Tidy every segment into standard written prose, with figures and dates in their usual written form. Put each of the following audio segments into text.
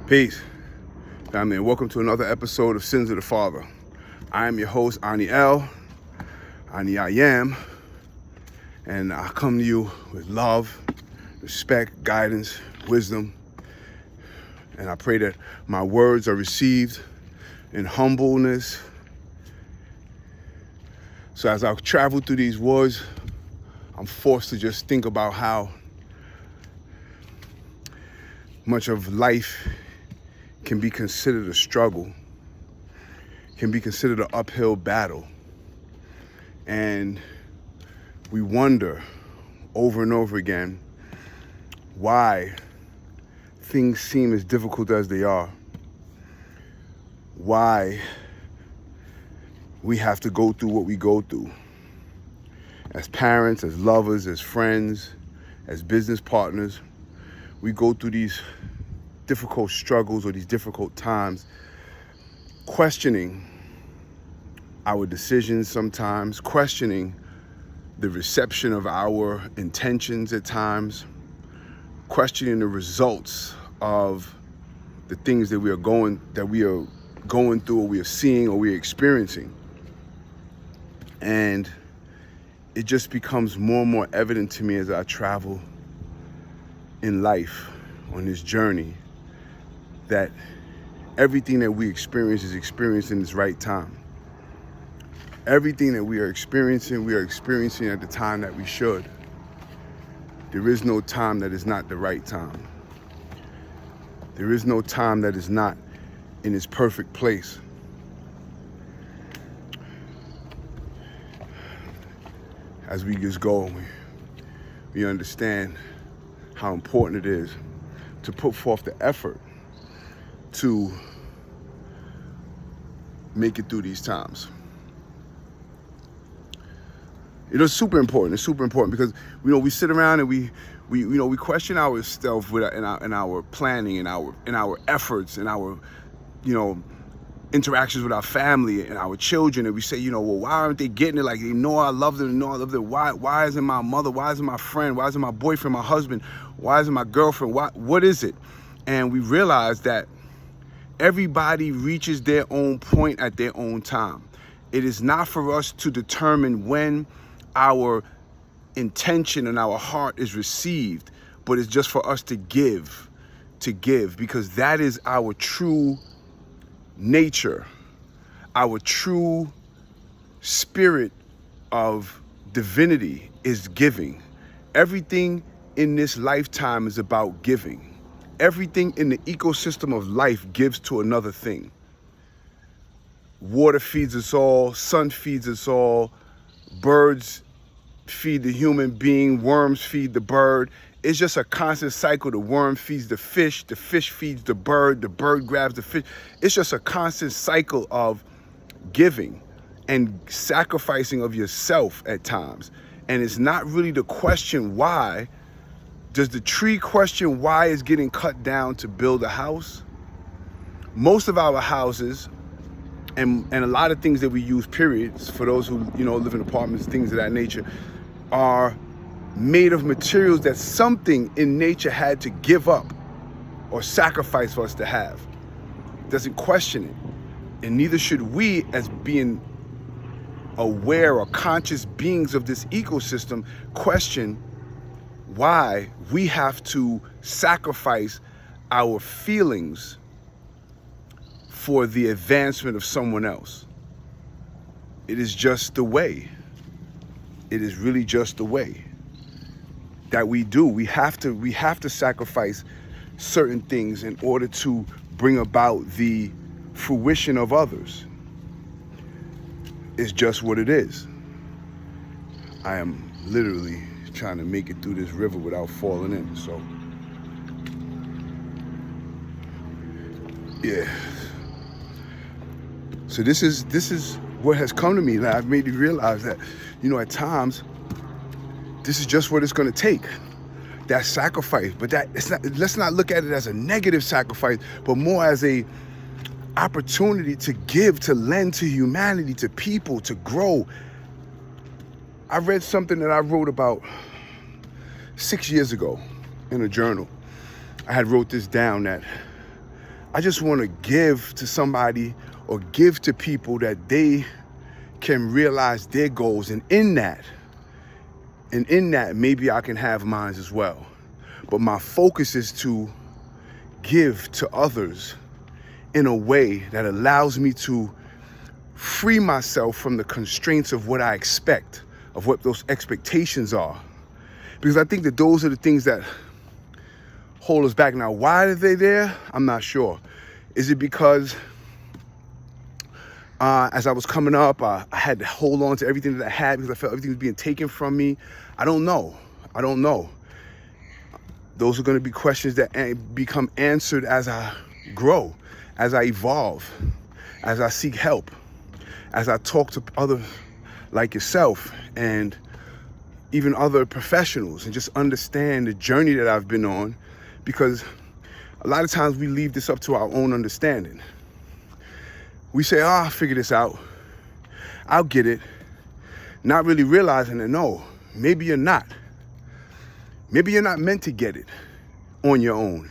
Peace, family, and welcome to another episode of Sins of the Father. I am your host, Ani L. Ani I am, and I come to you with love, respect, guidance, wisdom, and I pray that my words are received in humbleness. So as I travel through these woods, I'm forced to just think about how much of life can be considered a struggle, can be considered an uphill battle. And we wonder over and over again why things seem as difficult as they are, why we have to go through what we go through. As parents, as lovers, as friends, as business partners, we go through these difficult struggles or these difficult times, questioning our decisions sometimes, questioning the reception of our intentions at times, questioning the results of the things that we are going through, or we are seeing, or we are experiencing. And it just becomes more and more evident to me as I travel in life on this journey that everything that we experience is experienced in its right time. Everything that we are experiencing at the time that we should. There is no time that is not the right time. There is no time that is not in its perfect place. As we just go, we understand how important it is to put forth the effort to make it through these times. It's super important. It's super important because we sit around and we question ourselves in our planning and our efforts and our interactions with our family and our children, and we say, well, why aren't they getting it? Like, they know I love them, Why isn't my mother? Why isn't my friend? Why isn't my boyfriend, my husband? Why isn't my girlfriend? What is it? And we realize that everybody reaches their own point at their own time. It is not for us to determine when our intention and our heart is received, but it's just for us to give, because that is our true nature, our true spirit of divinity is giving. Everything in this lifetime is about giving. Everything in the ecosystem of life gives to another thing. Water feeds us all, sun feeds us all, birds feed the human being, worms feed the bird. It's just a constant cycle. The worm feeds the fish feeds the bird grabs the fish. It's just a constant cycle of giving and sacrificing of yourself at times. And it's not really the question why. Does the tree question why it's getting cut down to build a house? Most of our houses and a lot of things that we use, periods, for those who live in apartments, things of that nature, are made of materials that something in nature had to give up or sacrifice for us to have. Doesn't question it. And neither should we, as being aware or conscious beings of this ecosystem, question why we have to sacrifice our feelings for the advancement of someone else. It is just the way. It is really just the way that we do. We have to sacrifice certain things in order to bring about the fruition of others. It's just what it is. I am literally trying to make it through this river without falling in. So, yeah. So this is what has come to me. That I've made me realize that, at times, this is just what it's going to take. That sacrifice, but let's not look at it as a negative sacrifice, but more as a opportunity to give, to lend to humanity, to people, to grow. I read something that I wrote about 6 years ago in a journal. I had wrote this down, that I just want to give to somebody or give to people that they can realize their goals. And in that, maybe I can have mine as well. But my focus is to give to others in a way that allows me to free myself from the constraints of what I expect, of what those expectations are. Because I think that those are the things that hold us back. Now, why are they there? I'm not sure. Is it because as I was coming up, I had to hold on to everything that I had because I felt everything was being taken from me? I don't know. Those are going to be questions that become answered as I grow, as I evolve, as I seek help, as I talk to others like yourself and even other professionals, and just understand the journey that I've been on, because a lot of times we leave this up to our own understanding. We say, I'll figure this out. I'll get it. Not really realizing that, no, maybe you're not. Maybe you're not meant to get it on your own.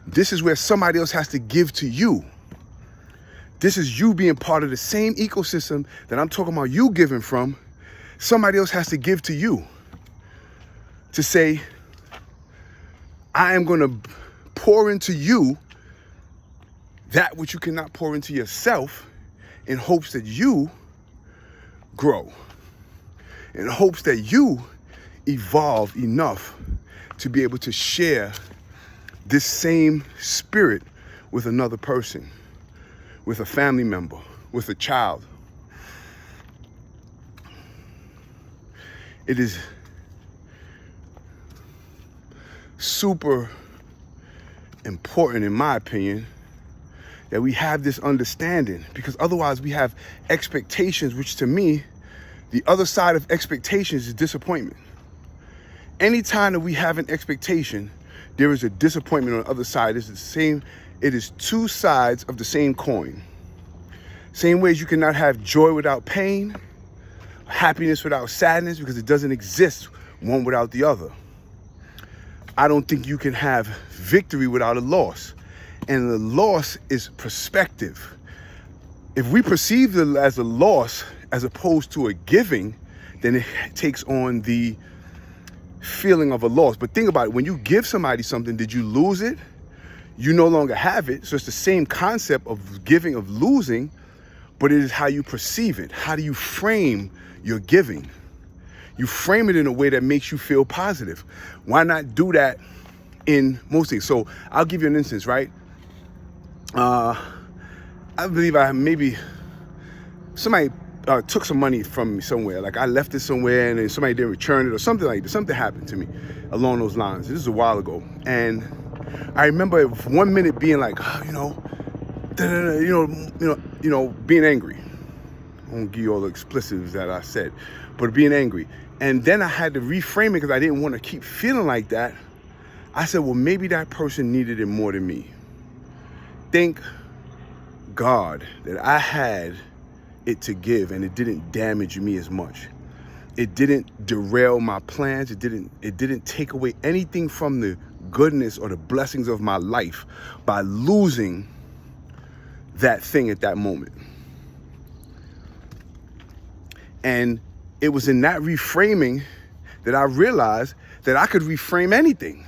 This is where somebody else has to give to you. This is you being part of the same ecosystem that I'm talking about you giving from. Somebody else has to give to you to say, I am going to pour into you that which you cannot pour into yourself, in hopes that you grow, in hopes that you evolve enough to be able to share this same spirit with another person, with a family member, with a child. It is super important, in my opinion, that we have this understanding, because otherwise we have expectations, which to me, the other side of expectations is disappointment. Anytime that we have an expectation, there is a disappointment on the other side. It's the same. It is two sides of the same coin. Same way as you cannot have joy without pain, happiness without sadness, because it doesn't exist one without the other. I don't think you can have victory without a loss. And the loss is perspective. If we perceive it as a loss as opposed to a giving, then it takes on the feeling of a loss. But think about it. When you give somebody something, did you lose it? You no longer have it. So it's the same concept of giving, of losing, but it is how you perceive it. How do you frame your giving? You frame it in a way that makes you feel positive. Why not do that in most things? So I'll give you an instance, right? I believe somebody took some money from me somewhere. Like I left it somewhere and then somebody didn't return it or something like that. Something happened to me along those lines. This is a while ago. And I remember 1 minute being like, being angry. I won't give you all the explicitives that I said, but being angry. And then I had to reframe it because I didn't want to keep feeling like that. I said, well, maybe that person needed it more than me. Thank God that I had it to give and it didn't damage me as much. It didn't derail my plans. It didn't take away anything from the goodness or the blessings of my life by losing that thing at that moment. And it was in that reframing that I realized that I could reframe anything.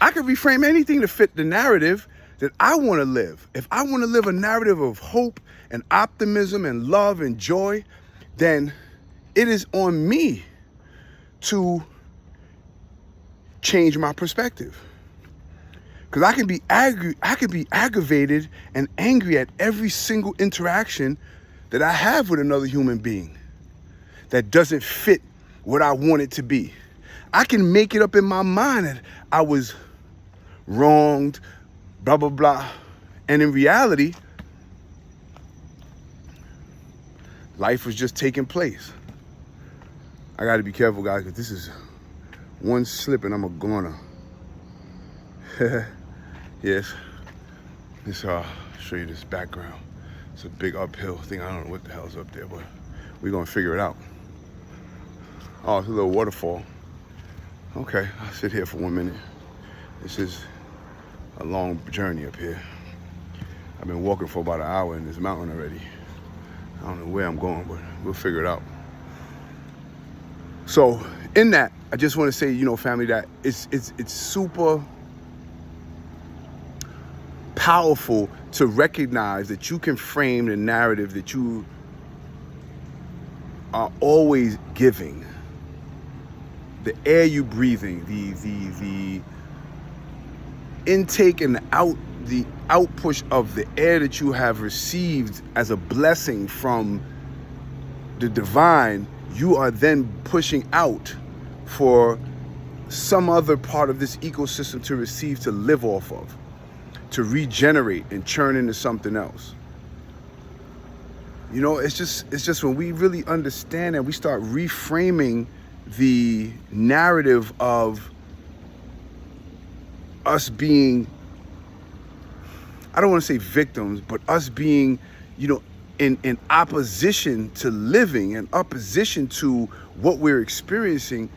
I could reframe anything to fit the narrative that I want to live. If I want to live a narrative of hope and optimism and love and joy, then it is on me to change my perspective. Because I can be aggravated and angry at every single interaction that I have with another human being that doesn't fit what I want it to be. I can make it up in my mind that I was wronged, blah, blah, blah. And in reality, life was just taking place. I got to be careful, guys, because this is one slip and I'm a goner. Yes. Let's show you this background. It's a big uphill thing. I don't know what the hell's up there, but we're going to figure it out. Oh, it's a little waterfall. Okay, I'll sit here for 1 minute. This is a long journey up here. I've been walking for about an hour in this mountain already. I don't know where I'm going, but we'll figure it out. So in that, I just want to say, you know, family, that it's super powerful to recognize that you can frame the narrative that you are always giving. The air you breathing, the intake and the outpush of the air that you have received as a blessing from the divine, you are then pushing out for some other part of this ecosystem to receive, to live off of, to regenerate and churn into something else. You know, it's just when we really understand and we start reframing the narrative of us being, I don't want to say victims, but us being, you know, in opposition to living, in opposition to what we're experiencing,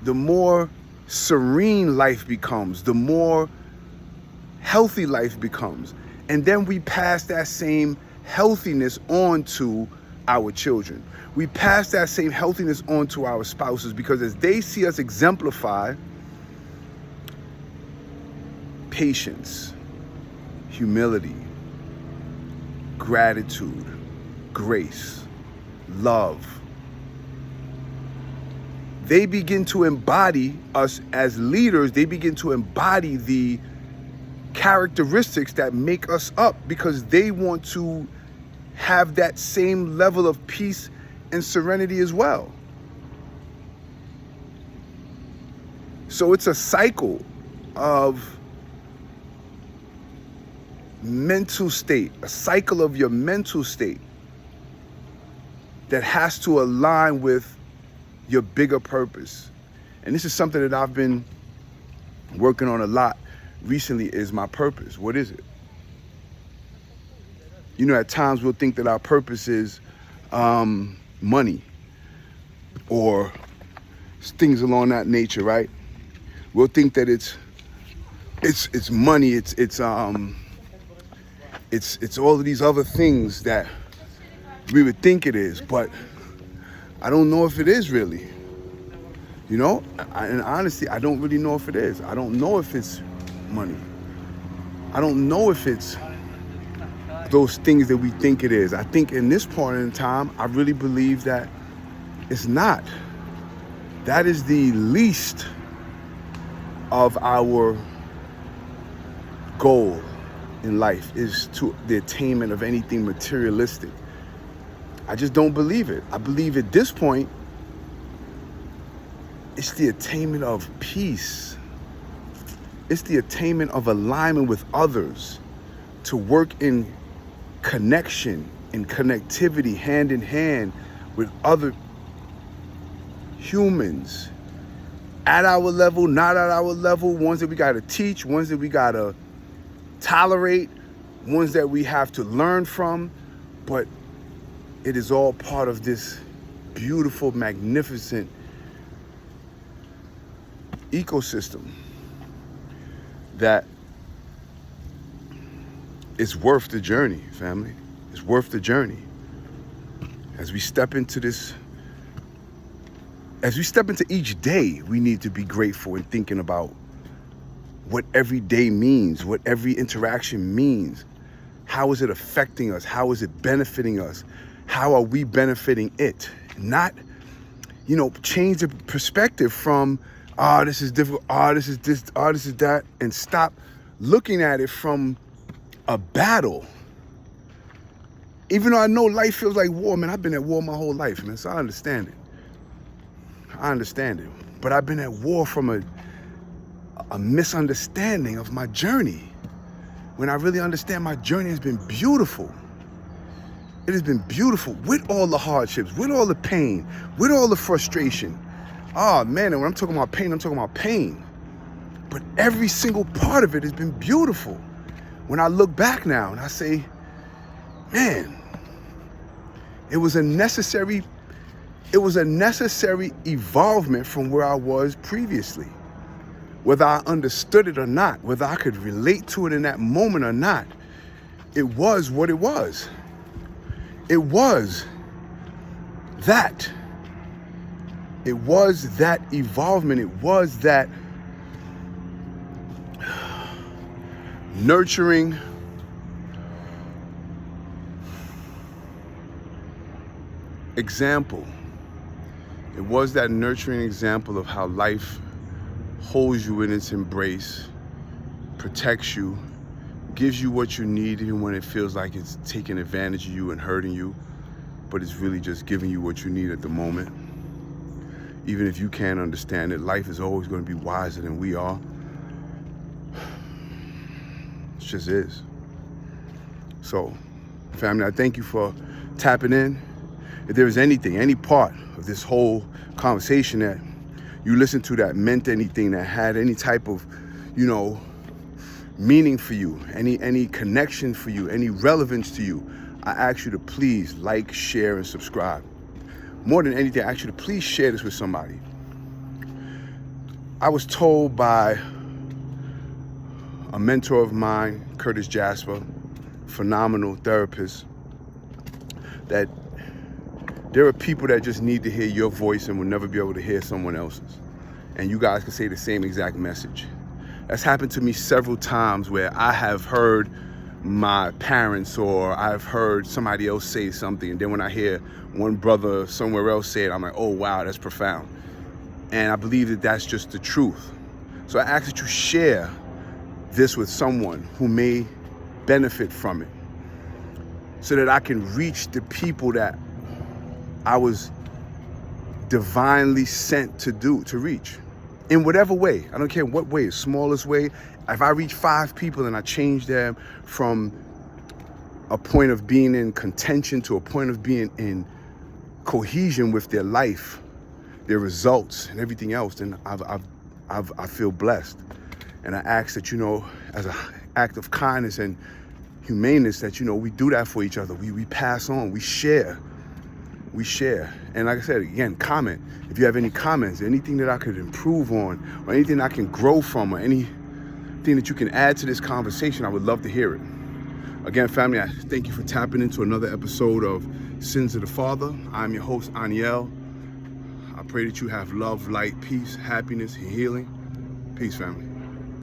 the more serene life becomes, the more healthy life becomes. And then we pass that same healthiness on to our children. We pass that same healthiness on to our spouses, because as they see us exemplify patience, humility, gratitude, grace, love, they begin to embody us as leaders. They begin to embody the characteristics that make us up, because they want to have that same level of peace and serenity as well. So it's a cycle of mental state, a cycle of your mental state that has to align with your bigger purpose. And this is something that I've been working on a lot recently, is my purpose. What is it? You know, at times we'll think that our purpose is money or things along that nature, right? We'll think that it's money, it's all of these other things that we would think it is, but I don't know if it is really. You know, and honestly, I don't really know if it is. I don't know if it's money. I don't know if it's those things that we think it is. I think in this point in time, I really believe that it's not. That is the least of our goal in life, is to the attainment of anything materialistic. I just don't believe it. I believe at this point, it's the attainment of peace. It's the attainment of alignment with others, to work in connection, in connectivity, hand in hand with other humans at our level, not at our level, ones that we got to teach, ones that we got to tolerate, ones that we have to learn from. But it is all part of this beautiful, magnificent ecosystem that is worth the journey, family. It's worth the journey. As we step into this, as we step into each day, we need to be grateful and thinking about what every day means, what every interaction means. How is it affecting us? How is it benefiting us? How are we benefiting it? Not, you know, change the perspective from, this is difficult, this is this, this is that, and stop looking at it from a battle. Even though I know life feels like war, man, I've been at war my whole life, man, so I understand it. I understand it. But I've been at war from a misunderstanding of my journey. When I really understand my journey has been beautiful. It has been beautiful with all the hardships, with all the pain, with all the frustration. Oh man, and when I'm talking about pain, I'm talking about pain. But every single part of it has been beautiful. When I look back now and I say, man, it was a necessary evolvement from where I was previously. whether I understood it or not, whether I could relate to it in that moment or not, it was what it was. It was that. It was that evolvement. It was that nurturing example. It was that nurturing example of how life holds you in its embrace, protects you, gives you what you need even when it feels like it's taking advantage of you and hurting you, but it's really just giving you what you need at the moment. Even if you can't understand it, life is always going to be wiser than we are. It just is. So, family, I thank you for tapping in. If there was anything, any part of this whole conversation that you listened to that meant anything, that had any type of, meaning for you, any connection for you, any relevance to you, I ask you to please like, share, and subscribe. More than anything, I ask you to please share this with somebody. I was told by a mentor of mine, Curtis Jasper, phenomenal therapist, that there are people that just need to hear your voice and will never be able to hear someone else's. And you guys can say the same exact message. That's happened to me several times where I have heard my parents or I've heard somebody else say something, and then when I hear one brother somewhere else say it, I'm like, oh wow, that's profound. And I believe that that's just the truth. So I ask that you share this with someone who may benefit from it, so that I can reach the people that I was divinely sent to reach. In whatever way, I don't care what way, smallest way. If I reach 5 people and I change them from a point of being in contention to a point of being in cohesion with their life, their results, and everything else, then I feel blessed. And I ask that, as an act of kindness and humaneness, that, we do that for each other. We pass on, we share. And like I said, again, comment. If you have any comments, anything that I could improve on, or anything I can grow from, or anything that you can add to this conversation, I would love to hear it. Again, family, I thank you for tapping into another episode of Sins of the Father. I'm your host, Aniel. I pray that you have love, light, peace, happiness, and healing. Peace, family.